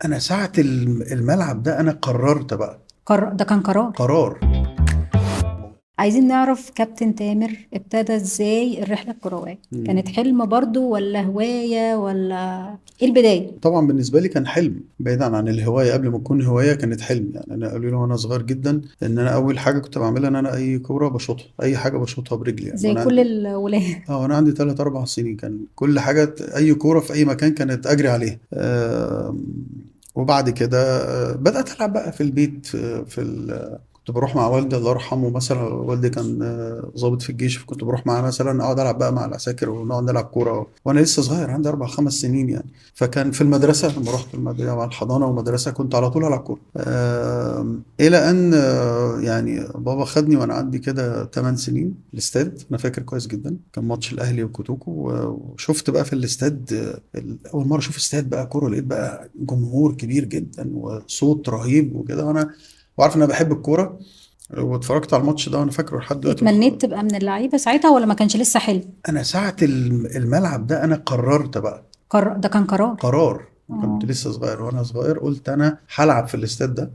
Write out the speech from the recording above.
انا ساعة الملعب ده انا قررت بقى ده كان قرار. عايزين نعرف كابتن تامر ابتدى ازاي الرحلة الكروية؟ كانت حلم برضو ولا هواية ولا ايه البداية؟ طبعا بالنسبة لي كان حلم، بعيدا عن الهواية. قبل ما تكون هواية كانت حلم. يعني انا قالوا لي وانا صغير جدا ان انا اول حاجة كنت بعملها ان انا اي كورة بشوطها، اي حاجة بشوطها برجلي. يعني زي وانا كل عندي الولاد. وانا عندي 3 4 سنين كان كل حاجة، اي كورة في اي مكان كانت اجري عليها. وبعد كده بدأت ألعب بقى في البيت. كنت بروح مع والدي الله يرحمه. مثلا والدي كان ضابط في الجيش، فكنت بروح معاه مثلا اقعد العب بقى مع العساكر ونقعد نلعب كوره وانا لسه صغير عندي 4 5 سنين يعني. فكان في المدرسه لما رحت المدرسه مع الحضانه والمدرسه كنت على طول العب كوره. الى ان يعني بابا خدني وانا عندي كده 8 سنين الاستاد. انا فاكر كويس جدا كان ماتش الاهلي وكوتوكو، وشفت بقى في الاستاد اول مره اشوف استاد بقى كوره. لقيت بقى جمهور كبير جدا وصوت رهيب وكده، وانا وعارف ان انا بحب الكوره. واتفرجت على الماتش ده وانا فاكره لحد دلوقتي. اتمنيت تبقى من اللعيبة ساعتها ولا ما كانش لسه حلم؟ انا ساعه الملعب ده انا قررت بقى ده كان قرار. قرار. كنت اه. لسه صغير، وانا صغير قلت انا هلعب في الاستاد ده.